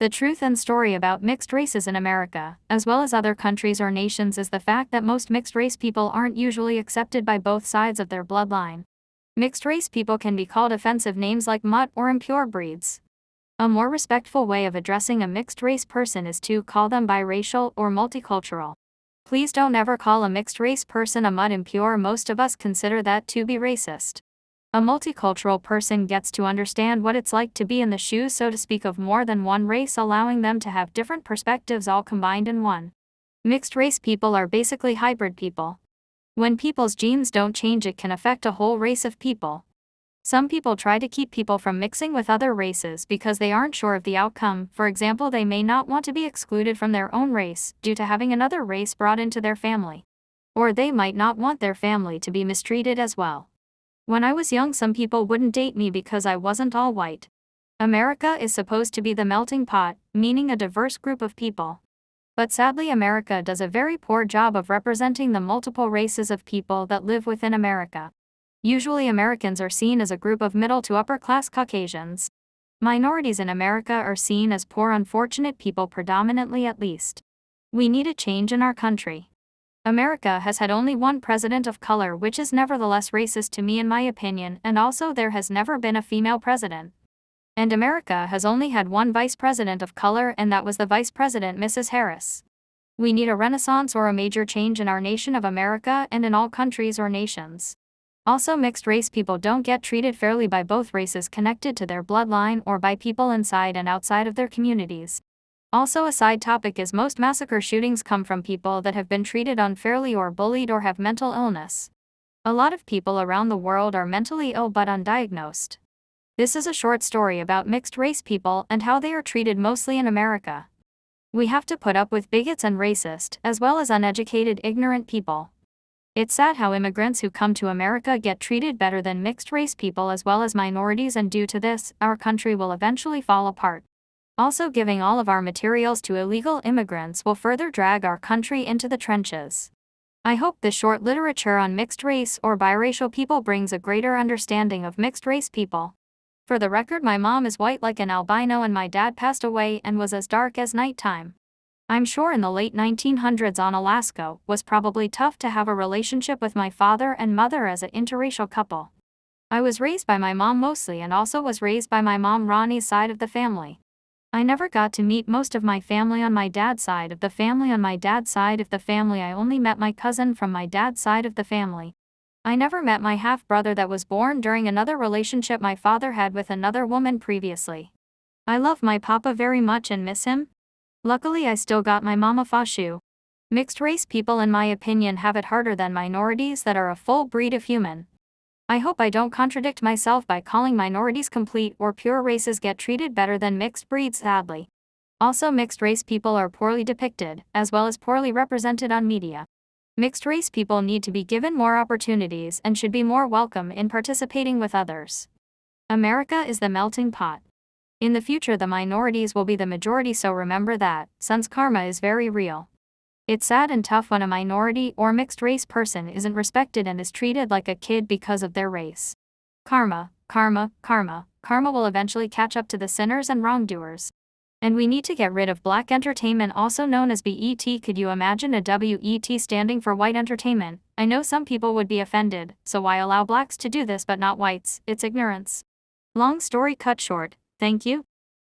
The truth and story about mixed races in America, as well as other countries or nations, is the fact that most mixed race people aren't usually accepted by both sides of their bloodline. Mixed race people can be called offensive names like mutt or impure breeds. A more respectful way of addressing a mixed race person is to call them biracial or multicultural. Please don't ever call a mixed race person a mutt impure. Most of us consider that to be racist. A multicultural person gets to understand what it's like to be in the shoes, so to speak, of more than one race, allowing them to have different perspectives all combined in one. Mixed race people are basically hybrid people. When people's genes don't change, it can affect a whole race of people. Some people try to keep people from mixing with other races because they aren't sure of the outcome. For example, they may not want to be excluded from their own race due to having another race brought into their family. Or they might not want their family to be mistreated as well. When I was young, some people wouldn't date me because I wasn't all white. America is supposed to be the melting pot, meaning a diverse group of people. But sadly, America does a very poor job of representing the multiple races of people that live within America. Usually Americans are seen as a group of middle to upper class Caucasians. Minorities in America are seen as poor, unfortunate people, predominantly at least. We need a change in our country. America has had only one president of color, which is nevertheless racist to me in my opinion, and also there has never been a female president. And America has only had one vice president of color, and that was the vice president, Mrs. Harris. We need a renaissance or a major change in our nation of America and in all countries or nations. Also, mixed race people don't get treated fairly by both races connected to their bloodline or by people inside and outside of their communities. Also, a side topic is most massacre shootings come from people that have been treated unfairly or bullied or have mental illness. A lot of people around the world are mentally ill but undiagnosed. This is a short story about mixed race people and how they are treated mostly in America. We have to put up with bigots and racist, as well as uneducated, ignorant people. It's sad how immigrants who come to America get treated better than mixed race people as well as minorities, and due to this, our country will eventually fall apart. Also, giving all of our materials to illegal immigrants will further drag our country into the trenches. I hope this short literature on mixed race or biracial people brings a greater understanding of mixed race people. For the record, my mom is white like an albino and my dad passed away and was as dark as nighttime. I'm sure in the late 1900s on Alaska was probably tough to have a relationship with my father and mother as an interracial couple. I was raised by my mom mostly and also was raised by my mom Ronnie's side of the family. I never got to meet most of my family on my dad's side of the family. On my dad's side of the family, I only met my cousin from my dad's side of the family. I never met my half-brother that was born during another relationship my father had with another woman previously. I love my papa very much and miss him. Luckily, I still got my mama Fashu. Mixed race people, in my opinion, have it harder than minorities that are a full breed of human. I hope I don't contradict myself by calling minorities complete or pure races get treated better than mixed breeds, sadly. Also, mixed race people are poorly depicted, as well as poorly represented on media. Mixed race people need to be given more opportunities and should be more welcome in participating with others. America is the melting pot. In the future, the minorities will be the majority, so remember that, since karma is very real. It's sad and tough when a minority or mixed race person isn't respected and is treated like a kid because of their race. Karma, karma, karma, karma will eventually catch up to the sinners and wrongdoers. And we need to get rid of black entertainment, also known as BET. Could you imagine a WET standing for white entertainment? I know some people would be offended, so why allow blacks to do this but not whites? It's ignorance. Long story cut short, thank you.